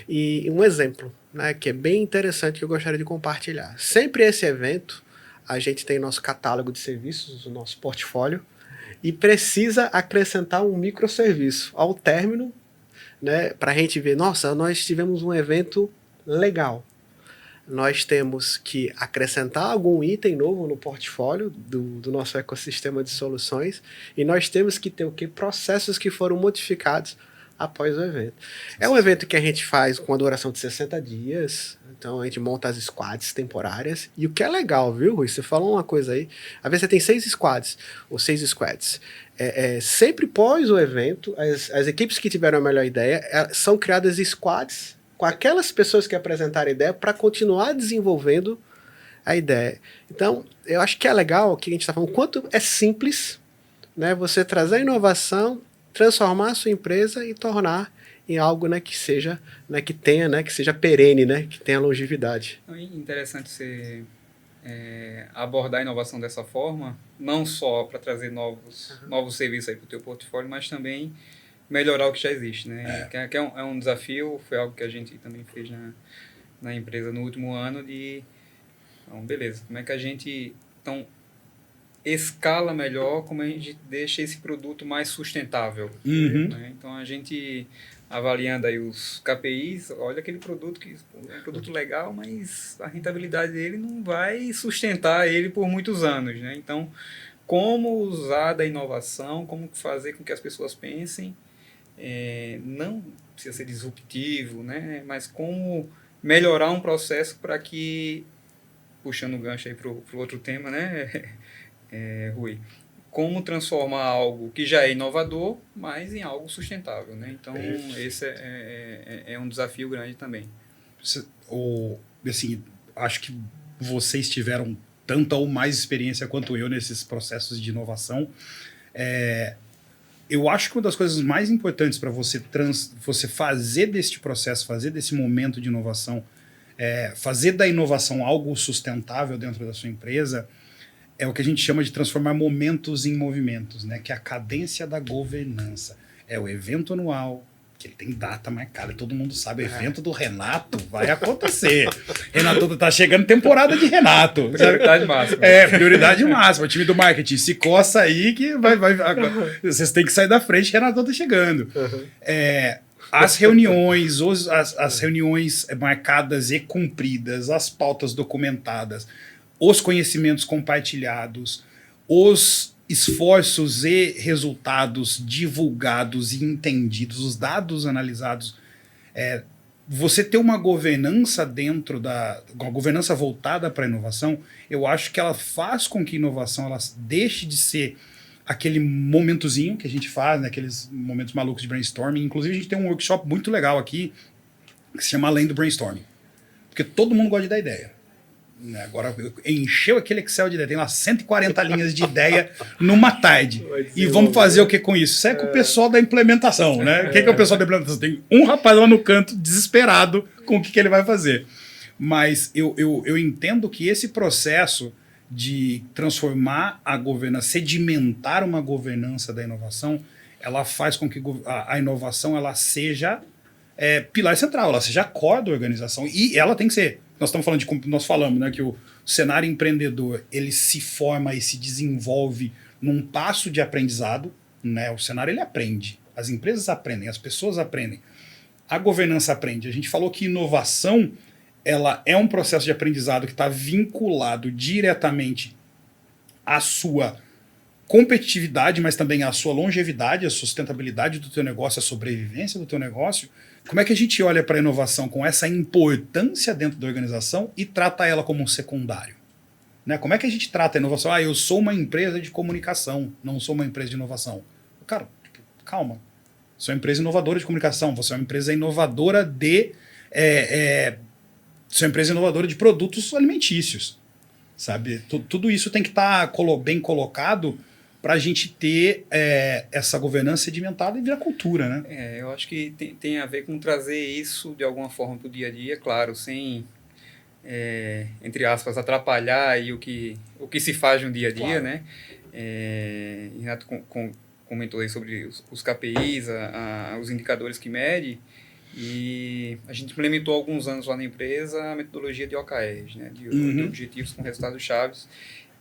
E um exemplo, né, que é bem interessante que eu gostaria de compartilhar. Sempre esse evento, a gente tem nosso catálogo de serviços, o nosso portfólio, e precisa acrescentar um microserviço ao término, né, para a gente ver, nossa, nós tivemos um evento legal. Nós temos que acrescentar algum item novo no portfólio do nosso ecossistema de soluções e nós temos que ter o quê? Processos que foram modificados após o evento. É um evento que a gente faz com a duração de 60 dias, então a gente monta as squads temporárias e o que é legal, viu, Rui? Você falou uma coisa aí, às vezes você tem 6 squads ou 6 squads. Sempre pós o evento, as equipes que tiveram a melhor ideia são criadas squads com aquelas pessoas que apresentaram a ideia para continuar desenvolvendo a ideia. Então, eu acho que é legal o que a gente está falando, quanto é simples, né, você trazer a inovação, transformar a sua empresa e tornar em algo, né, que seja, né, que tenha, né, que seja perene, né, que tenha longevidade. É interessante você abordar a inovação dessa forma, não só para trazer novos serviços para o teu portfólio, mas também melhorar o que já existe, né? Que é um desafio, foi algo que a gente também fez na empresa no último ano então, beleza, como é que a gente então escala melhor, como a gente deixa esse produto mais sustentável, né? Então a gente avaliando aí os KPIs, olha aquele produto que é um produto legal, mas a rentabilidade dele não vai sustentar ele por muitos anos, né? Então, como usar da inovação, como fazer com que as pessoas pensem, não precisa ser disruptivo, né? Mas como melhorar um processo para que, puxando o gancho aí para o outro tema, né, Rui, como transformar algo que já é inovador, mas em algo sustentável, né? Então, esse é um desafio grande também. Assim, acho que vocês tiveram tanta ou mais experiência quanto eu nesses processos de inovação. Eu acho que uma das coisas mais importantes para você fazer deste processo, fazer desse momento de inovação, fazer da inovação algo sustentável dentro da sua empresa, é o que a gente chama de transformar momentos em movimentos, né? Que é a cadência da governança. É o evento anual, que ele tem data marcada, todo mundo sabe, o evento do Renato vai acontecer. Renato, tá chegando temporada de Renato. Prioridade máxima. Prioridade máxima. O time do marketing se coça aí que vai vocês têm que sair da frente, Renato tá chegando. As reuniões, as reuniões marcadas e cumpridas, as pautas documentadas, os conhecimentos compartilhados, os esforços e resultados divulgados e entendidos, os dados analisados, você ter uma governança uma governança voltada para a inovação, eu acho que ela faz com que a inovação ela deixe de ser aquele momentozinho que a gente faz, né, aqueles momentos malucos de brainstorming. Inclusive a gente tem um workshop muito legal aqui que se chama Além do Brainstorming, porque todo mundo gosta de dar ideia. Agora encheu aquele Excel de ideia, tem lá 140 linhas de ideia numa tarde. E vamos fazer o que com isso? Isso é com o pessoal da implementação, né? O que é o pessoal da implementação? Tem um rapaz lá no canto desesperado com o que ele vai fazer. Mas eu entendo que esse processo de transformar a governança, sedimentar uma governança da inovação, ela faz com que a inovação ela seja pilar central, ela seja core da organização. E ela tem que ser. Nós falamos, né, que o cenário empreendedor ele se forma e se desenvolve num passo de aprendizado, né? O cenário ele aprende, as empresas aprendem, as pessoas aprendem, a governança aprende. A gente falou que inovação ela é um processo de aprendizado que está vinculado diretamente à sua competitividade, mas também a sua longevidade, a sustentabilidade do teu negócio, a sobrevivência do teu negócio. Como é que a gente olha para a inovação com essa importância dentro da organização e trata ela como um secundário? Né? Como é que a gente trata a inovação? Ah, eu sou uma empresa de comunicação, não sou uma empresa de inovação. Cara, calma. Sou uma empresa inovadora de comunicação, você é uma empresa inovadora sou uma empresa inovadora de produtos alimentícios. Sabe? Tudo isso tem que estar bem colocado para a gente ter essa governança sedimentada e virar cultura, né? Eu acho que tem a ver com trazer isso de alguma forma para o dia a dia, claro, sem, entre aspas, atrapalhar aí o que se faz no dia a dia, claro. Né? Renato comentou aí sobre os KPIs, os indicadores que mede, e a gente implementou há alguns anos lá na empresa a metodologia de OKRs, né? De objetivos com resultados chaves.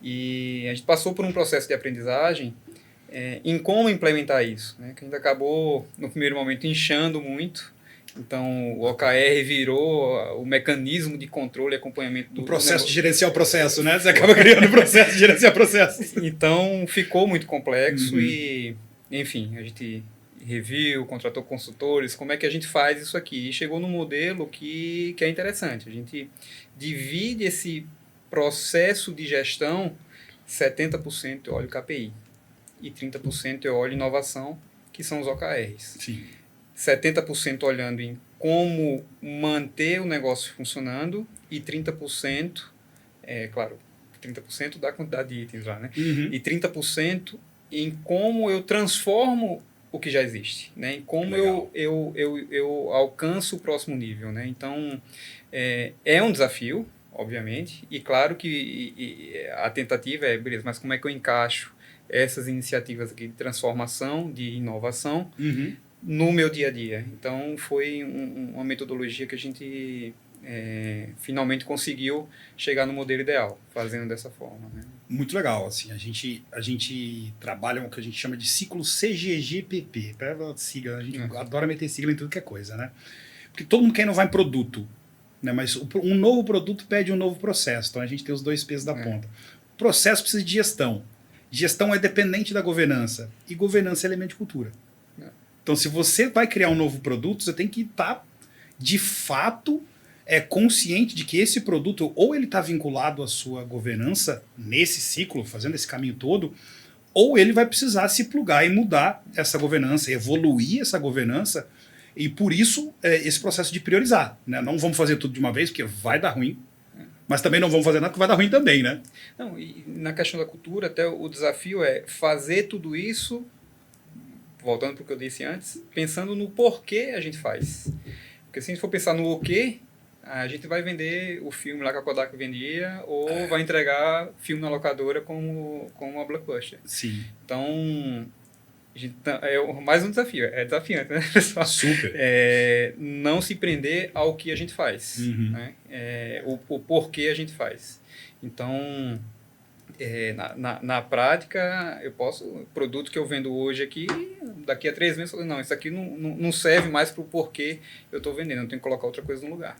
E a gente passou por um processo de aprendizagem em como implementar isso, né? Que a gente acabou, no primeiro momento, inchando muito. Então, o OKR virou o mecanismo de controle e acompanhamento do processo de gerenciar o processo, né? Você acaba criando o processo de gerenciar o processo. Então, ficou muito complexo e, enfim, a gente reviu, contratou consultores, como é que a gente faz isso aqui? E chegou num modelo que é interessante. A gente divide esse processo de gestão, 70% eu olho KPI e 30% eu olho inovação, que são os OKRs. Sim. 70% olhando em como manter o negócio funcionando e 30%, claro, 30% da quantidade de itens lá, né? E 30% em como eu transformo o que já existe, né? Em como eu alcanço o próximo nível, né? Então, é um desafio, obviamente, e claro que a tentativa beleza, mas como é que eu encaixo essas iniciativas aqui de transformação, de inovação, no meu dia a dia? Então, foi uma metodologia que a gente finalmente conseguiu chegar no modelo ideal, fazendo dessa forma, né? Muito legal, assim, a gente trabalha o que a gente chama de ciclo CGGPP, sigla, a gente adora meter sigla em tudo que é coisa, né? Porque todo mundo quer inovar em produto, né? Mas um novo produto pede um novo processo, então a gente tem os dois pesos da ponta. O processo precisa de gestão. Gestão é dependente da governança, e governança é elemento de cultura. Então, se você vai criar um novo produto, você tem que estar, de fato, consciente de que esse produto, ou ele está vinculado à sua governança nesse ciclo, fazendo esse caminho todo, ou ele vai precisar se plugar e mudar essa governança, evoluir essa governança, e por isso esse processo de priorizar, né? Não vamos fazer tudo de uma vez, porque vai dar ruim, mas também não vamos fazer nada, porque vai dar ruim também, né? Não, e na questão da cultura, até o desafio é fazer tudo isso, voltando para o que eu disse antes, pensando no porquê a gente faz. Porque se a gente for pensar no o quê, a gente vai vender o filme lá que a Kodak vendia, ou vai entregar filme na locadora como uma blockbuster. Sim. Então, mais um desafio. É desafiante, né, pessoal? Super. Não se prender ao que a gente faz. Né? O porquê a gente faz. Então, na prática, o produto que eu vendo hoje aqui, daqui a 3 meses, eu falo, não, isso aqui não serve mais para o porquê eu estou vendendo, eu tenho que colocar outra coisa no lugar.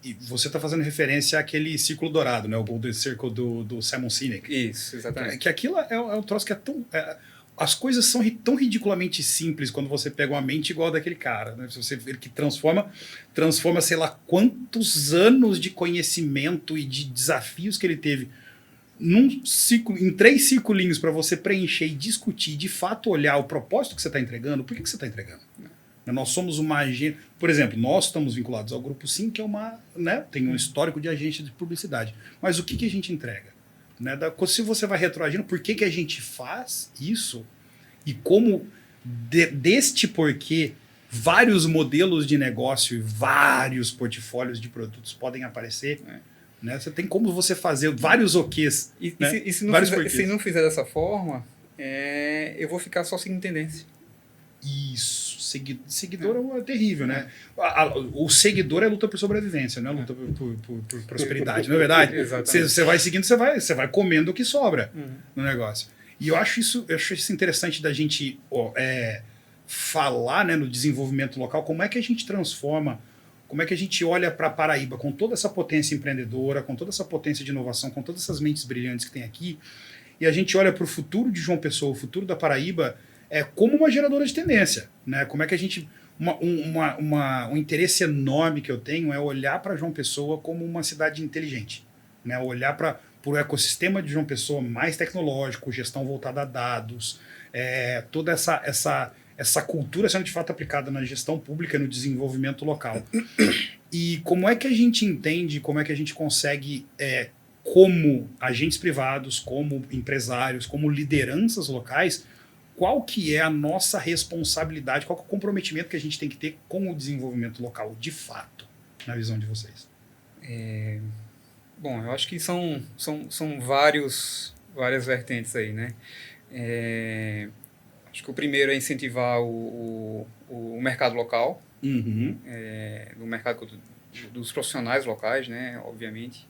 E você está fazendo referência àquele círculo dourado, né? O Golden Circle do Simon Sinek. Isso, exatamente. Que aquilo é um troço que é tão... as coisas são tão ridiculamente simples quando você pega uma mente igual a daquele cara, né? Você vê que transforma, sei lá, quantos anos de conhecimento e de desafios que ele teve em 3 circulinhos para você preencher e discutir, de fato olhar o propósito que você está entregando. Por que você está entregando? Nós somos uma agência... Por exemplo, nós estamos vinculados ao Grupo Sim, que é tem um histórico de agência de publicidade. Mas o que a gente entrega? Né? Se você vai retroagindo, por que a gente faz isso e como deste porquê vários modelos de negócio e vários portfólios de produtos podem aparecer... Né? Você tem como você fazer vários OQs. E se não fizer dessa forma, eu vou ficar só seguindo tendência. Isso. Seguidor é terrível, né? O seguidor é luta por sobrevivência, não é luta por prosperidade, não é verdade? Você vai seguindo, você vai comendo o que sobra no negócio. E eu acho isso interessante da gente falar, né, no desenvolvimento local, como é que a gente transforma. Como é que a gente olha para Paraíba com toda essa potência empreendedora, com toda essa potência de inovação, com todas essas mentes brilhantes que tem aqui, e a gente olha para o futuro de João Pessoa, o futuro da Paraíba, como uma geradora de tendência. Né? Como é que a gente... um interesse enorme que eu tenho é olhar para João Pessoa como uma cidade inteligente. Né? Olhar para o ecossistema de João Pessoa mais tecnológico, gestão voltada a dados, toda essa cultura sendo de fato aplicada na gestão pública e no desenvolvimento local. E como é que a gente entende, como é que a gente consegue, como agentes privados, como empresários, como lideranças locais, qual que é a nossa responsabilidade, qual que é o comprometimento que a gente tem que ter com o desenvolvimento local, de fato, na visão de vocês? Bom, eu acho que são várias vertentes aí, né? Acho que o primeiro é incentivar o mercado local, no mercado dos profissionais locais, né? Obviamente.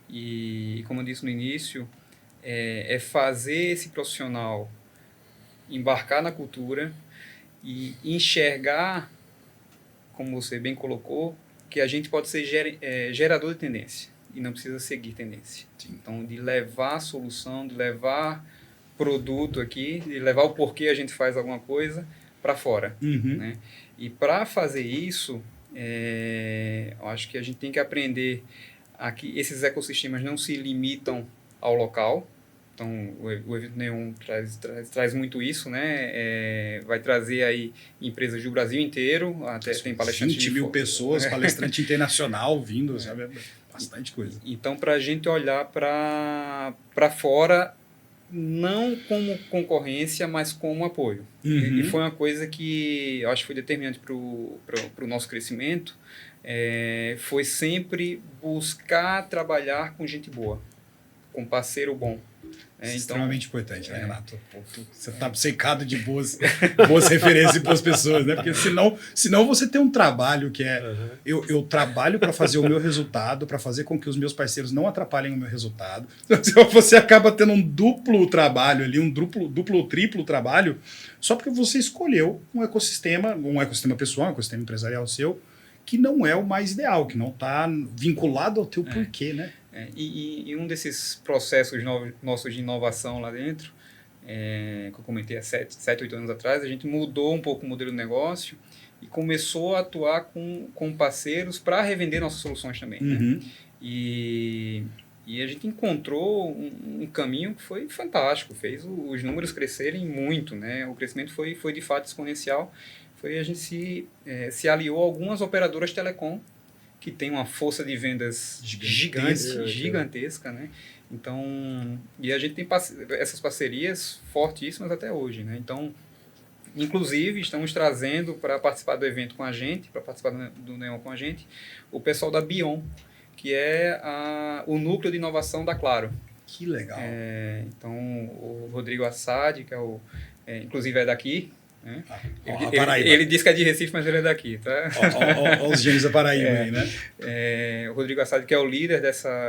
E como eu disse no início, é fazer esse profissional embarcar na cultura e enxergar, como você bem colocou, que a gente pode ser gerador de tendência e não precisa seguir tendência. Sim. Então, de levar a solução, de levar produto aqui, de levar o porquê a gente faz alguma coisa para fora. Né? E para fazer isso, eu acho que a gente tem que aprender a que esses ecossistemas não se limitam ao local. Então, o evento Neon traz muito isso, né? Vai trazer aí empresas do Brasil inteiro, até tem palestrantes 20 mil pessoas, palestrante internacional vindo, sabe? Bastante coisa. Então, para a gente olhar para fora, não como concorrência, mas como apoio. E foi uma coisa que eu acho que foi determinante para o nosso crescimento, foi sempre buscar trabalhar com gente boa, com parceiro bom. Extremamente importante, né, Renato? Você está cercado de boas referências e boas pessoas, né? Porque senão você tem um trabalho que eu trabalho para fazer o meu resultado, para fazer com que os meus parceiros não atrapalhem o meu resultado. Você acaba tendo um duplo trabalho ali, um duplo ou triplo trabalho, só porque você escolheu um ecossistema pessoal, um ecossistema empresarial seu, que não é o mais ideal, que não está vinculado ao teu porquê, né? E um desses processos nossos de inovação lá dentro, que eu comentei há 7, 8 anos atrás, a gente mudou um pouco o modelo de negócio e começou a atuar com parceiros para revender nossas soluções também. Né? E a gente encontrou um caminho que foi fantástico, fez os números crescerem muito. Né? O crescimento foi de fato exponencial. A gente se aliou a algumas operadoras telecom que tem uma força de vendas gigantesca, né? Então, e a gente tem essas parcerias fortíssimas até hoje, né? Então, inclusive, estamos trazendo para participar do evento com a gente, para participar do Neon com a gente, o pessoal da Bion, que é o núcleo de inovação da Claro. Que legal. Então, o Rodrigo Assad, que inclusive é daqui, né? Ele diz que é de Recife, mas ele é daqui, tá? Olha os gênios da Paraíba aí, né? O Rodrigo Assad, que é o líder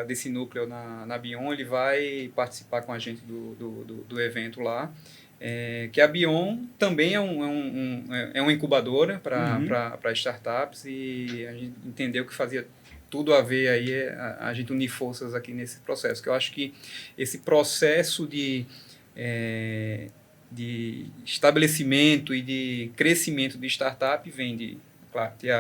desse núcleo na Bion, ele vai participar com a gente do evento lá. Que a Bion também é uma incubadora para startups, e a gente entendeu que fazia tudo a ver aí a gente unir forças aqui nesse processo, que eu acho que esse processo de estabelecimento e de crescimento de startup vem de, claro, ter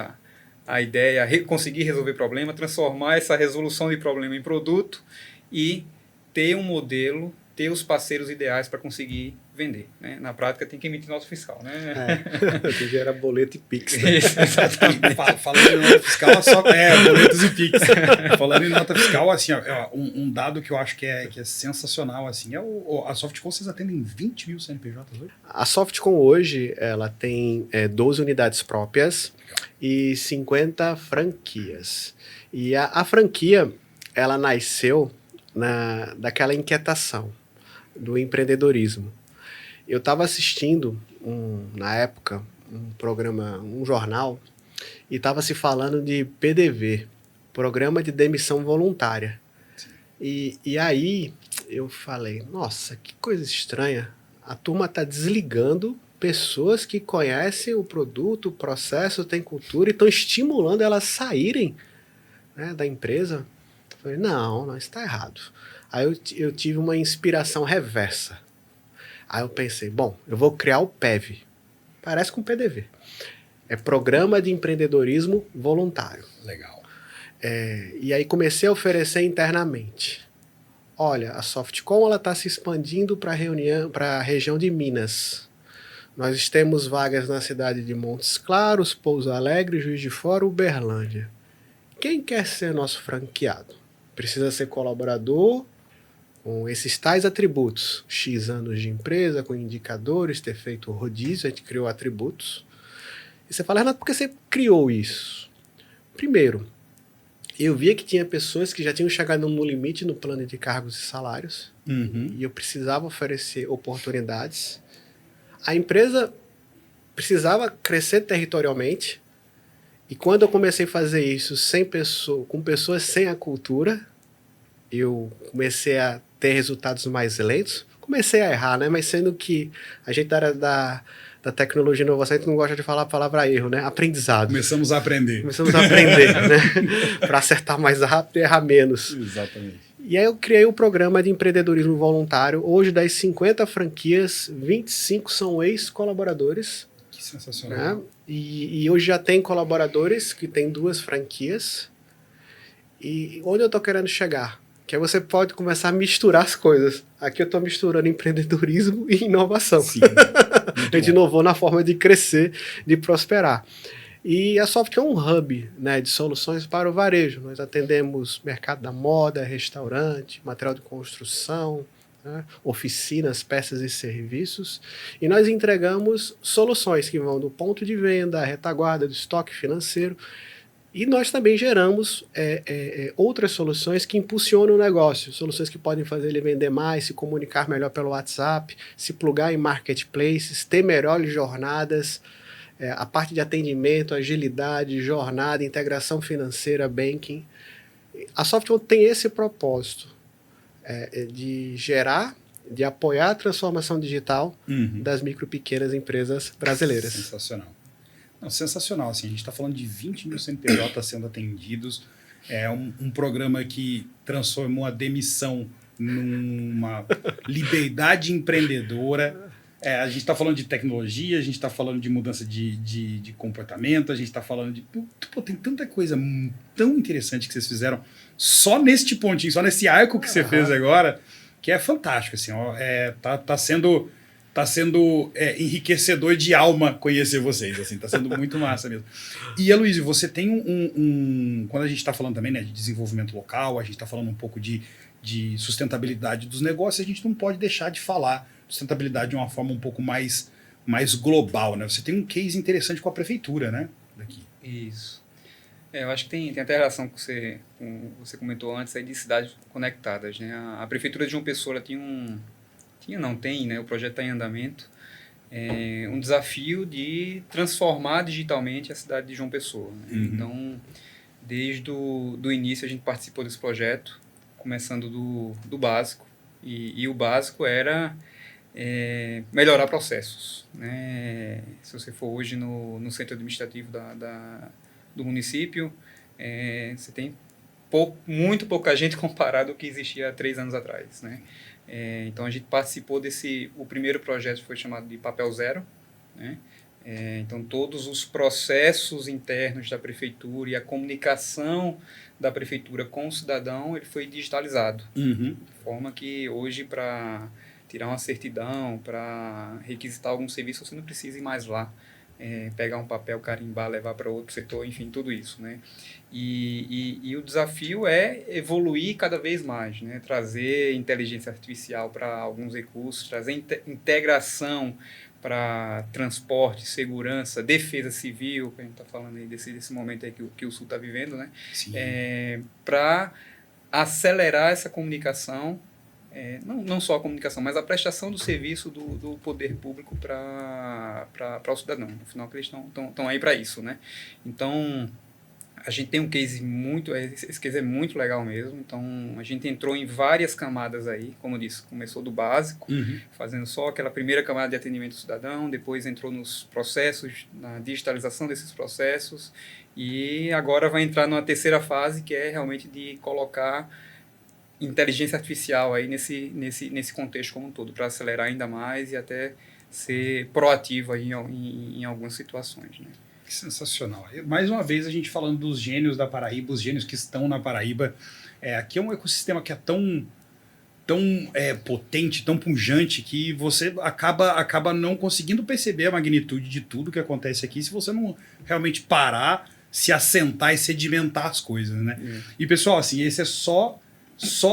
a ideia, conseguir resolver problema, transformar essa resolução de problema em produto e ter um modelo, ter os parceiros ideais para conseguir vender. Né? Na prática, tem que emitir nota fiscal. Né? Que gera boleto e Pix. Né? Exatamente. Falando em nota fiscal, boletos e Pix. Falando em nota fiscal, assim, um dado que eu acho que é sensacional, assim, a Softcom, vocês atendem 20 mil CNPJs hoje? A Softcom hoje, ela tem 12 unidades próprias e 50 franquias. E a franquia, ela nasceu daquela inquietação do empreendedorismo. Eu estava assistindo, na época, um jornal, e estava se falando de PDV, Programa de Demissão Voluntária. E aí eu falei, nossa, que coisa estranha, a turma está desligando pessoas que conhecem o produto, o processo, tem cultura, e estão estimulando elas a saírem, né, da empresa. Eu falei, não, isso está errado. Aí eu tive uma inspiração reversa. Aí eu pensei, bom, eu vou criar o PEV. Parece com o PDV. É Programa de Empreendedorismo Voluntário. Legal. E aí comecei a oferecer internamente. Olha, a Softcom está se expandindo para a região de Minas. Nós temos vagas na cidade de Montes Claros, Pouso Alegre, Juiz de Fora, Uberlândia. Quem quer ser nosso franqueado? Precisa ser colaborador com esses tais atributos. X anos de empresa, com indicadores, ter feito rodízio, a gente criou atributos. E você fala, Renato, por que você criou isso? Primeiro, eu via que tinha pessoas que já tinham chegado no limite no plano de cargos e salários, e eu precisava oferecer oportunidades. A empresa precisava crescer territorialmente, e quando eu comecei a fazer isso com pessoas sem a cultura, eu comecei a ter resultados mais lentos. Comecei a errar, né? Mas sendo que a gente era da tecnologia e inovação, a gente não gosta de falar a palavra erro, né? Aprendizado. Começamos a aprender, né? Para acertar mais rápido e errar menos. Exatamente. E aí eu criei o programa de empreendedorismo voluntário. Hoje, das 50 franquias, 25 são ex-colaboradores. Que sensacional. Né? E hoje já tem colaboradores que têm 2 franquias. E onde eu estou querendo chegar? Que aí você pode começar a misturar as coisas. Aqui eu estou misturando empreendedorismo e inovação. Sim. A gente inovou na forma de crescer, de prosperar. E a Soft é um hub, né, de soluções para o varejo. Nós atendemos mercado da moda, restaurante, material de construção, né, oficinas, peças e serviços. E nós entregamos soluções que vão do ponto de venda, à retaguarda do estoque financeiro. E nós também geramos outras soluções que impulsionam o negócio. Soluções que podem fazer ele vender mais, se comunicar melhor pelo WhatsApp, se plugar em marketplaces, ter melhores jornadas, a parte de atendimento, agilidade, jornada, integração financeira, banking. A Software tem esse propósito de gerar, de apoiar a transformação digital das micro e pequenas empresas brasileiras. Sensacional. Não, sensacional, assim, a gente está falando de 20 mil CNPJ sendo atendidos, um programa que transformou a demissão numa liberdade empreendedora. A gente está falando de tecnologia, a gente está falando de mudança de comportamento, a gente está falando de... Pô, tem tanta coisa tão interessante que vocês fizeram só neste pontinho, só nesse arco que você fez agora, que é fantástico, assim, ó, tá sendo enriquecedor de alma conhecer vocês, assim, tá sendo muito massa mesmo. E, Aloysio, você tem quando a gente está falando também, né, de desenvolvimento local, a gente está falando um pouco de sustentabilidade dos negócios, a gente não pode deixar de falar sustentabilidade de uma forma um pouco mais global, né? Você tem um case interessante com a prefeitura, né? Daqui. Isso. Eu acho que tem até relação com você comentou antes aí de cidades conectadas, né? A prefeitura de João Pessoa tem, né? O projeto está em andamento. Um desafio de transformar digitalmente a cidade de João Pessoa. Né? Então, desde do início a gente participou desse projeto, começando do básico. E o básico era melhorar processos. Né? Se você for hoje no centro administrativo do município, você tem muito pouca gente comparado ao que existia há 3 anos atrás. Né? Então a gente participou o primeiro projeto foi chamado de Papel Zero, né? Então todos os processos internos da prefeitura e a comunicação da prefeitura com o cidadão, ele foi digitalizado, de forma que hoje para tirar uma certidão, para requisitar algum serviço, você não precisa ir mais lá, pegar um papel, carimbar, levar para outro setor, enfim, tudo isso, né? E o desafio é evoluir cada vez mais, né? Trazer inteligência artificial para alguns recursos, trazer integração para transporte, segurança, defesa civil, que a gente está falando aí desse momento aí que o Sul está vivendo, né? Para acelerar essa comunicação, não só a comunicação, mas a prestação do serviço do poder público para o cidadão. No final, que eles estão aí para isso, né? Então, a gente tem um case esse case é muito legal mesmo. Então, a gente entrou em várias camadas aí, como eu disse, começou do básico, fazendo só aquela primeira camada de atendimento do cidadão, depois entrou nos processos, na digitalização desses processos, e agora vai entrar numa terceira fase, que é realmente de colocar inteligência artificial aí nesse contexto como um todo, para acelerar ainda mais e até ser proativo aí em algumas situações, né? Que sensacional. Mais uma vez a gente falando dos gênios da Paraíba, os gênios que estão na Paraíba. Aqui é um ecossistema que é tão potente, tão pujante, que você acaba não conseguindo perceber a magnitude de tudo que acontece aqui se você não realmente parar, se assentar e sedimentar as coisas, né? E, pessoal, assim, esse é só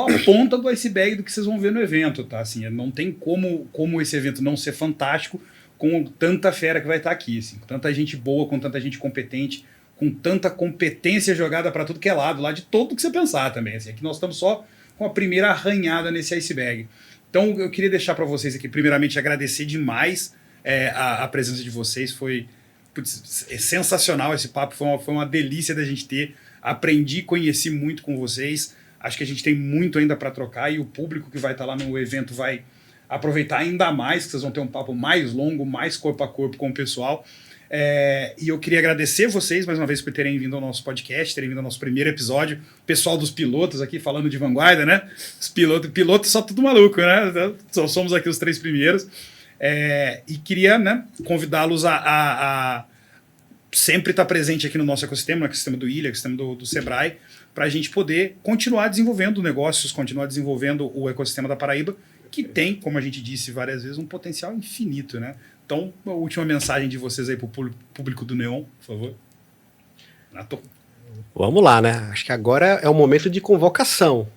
a ponta do iceberg do que vocês vão ver no evento, tá? Assim, não tem como esse evento não ser fantástico com tanta fera que vai estar aqui, assim, com tanta gente boa, com tanta gente competente, com tanta competência jogada para tudo que é lado, lá de todo que você pensar também. Assim, aqui nós estamos só com a primeira arranhada nesse iceberg. Então, eu queria deixar para vocês aqui, primeiramente, agradecer demais a presença de vocês. Foi sensacional esse papo, foi uma delícia da gente ter. Aprendi, conheci muito com vocês. Acho que a gente tem muito ainda para trocar e o público que vai estar lá no evento vai aproveitar ainda mais, que vocês vão ter um papo mais longo, mais corpo a corpo com o pessoal. E eu queria agradecer vocês mais uma vez por terem vindo ao nosso podcast, terem vindo ao nosso primeiro episódio. O pessoal dos pilotos aqui falando de vanguarda, né? Os pilotos só tudo maluco, né? Só somos aqui os 3 primeiros. E queria, né, convidá-los a sempre estar presente aqui no nosso ecossistema, no ecossistema do Ilha, ecossistema do Sebrae, para a gente poder continuar desenvolvendo negócios, continuar desenvolvendo o ecossistema da Paraíba, que tem, como a gente disse várias vezes, um potencial infinito, né? Então, a última mensagem de vocês aí para o público do Neon, por favor. Nato. Vamos lá, né? Acho que agora é o momento de convocação.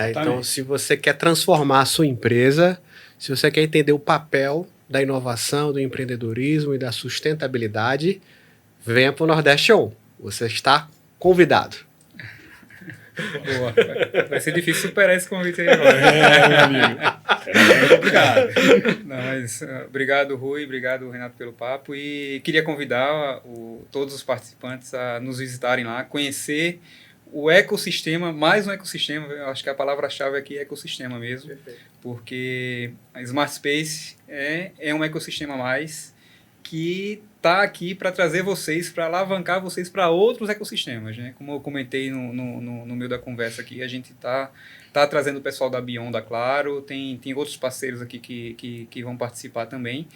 Então, se você quer transformar a sua empresa, se você quer entender o papel da inovação, do empreendedorismo e da sustentabilidade, venha para o Nordeste On. Você está convidado. Boa. Vai ser difícil superar esse convite aí agora. Meu amigo. Obrigado. Não, mas, obrigado, Rui, obrigado, Renato, pelo papo. E queria convidar todos os participantes a nos visitarem lá, conhecer o ecossistema, mais um ecossistema. Eu acho que a palavra-chave aqui é ecossistema mesmo. Perfeito. Porque a Smart Space é um ecossistema a mais que está aqui para trazer vocês, para alavancar vocês para outros ecossistemas, né? Como eu comentei no meio da conversa aqui, a gente está trazendo o pessoal da Beyond, da Claro, tem outros parceiros aqui que vão participar também,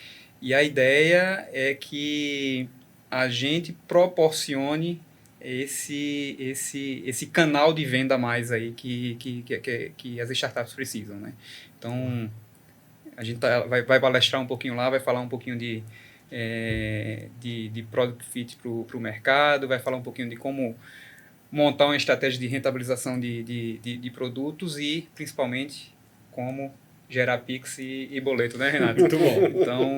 e a ideia é que a gente proporcione esse canal de venda a mais aí que as startups precisam, né? Então, a gente vai palestrar um pouquinho lá, vai falar um pouquinho de product fit para o mercado, vai falar um pouquinho de como montar uma estratégia de rentabilização de produtos e, principalmente, como gerar Pix e boleto, né, Renato? Muito bom. Então,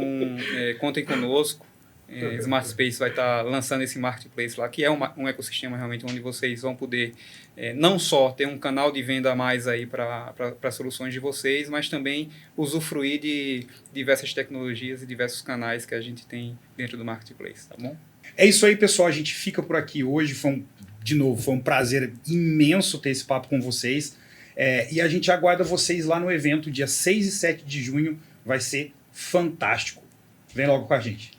contem conosco. Smart Space vai estar lançando esse marketplace lá, que é um ecossistema realmente onde vocês vão poder não só ter um canal de venda a mais aí para soluções de vocês, mas também usufruir de diversas tecnologias e diversos canais que a gente tem dentro do marketplace, tá bom? É isso aí, pessoal. A gente fica por aqui hoje. Foi um prazer imenso ter esse papo com vocês. E a gente aguarda vocês lá no evento, dia 6 e 7 de junho. Vai ser fantástico. Vem logo com a gente.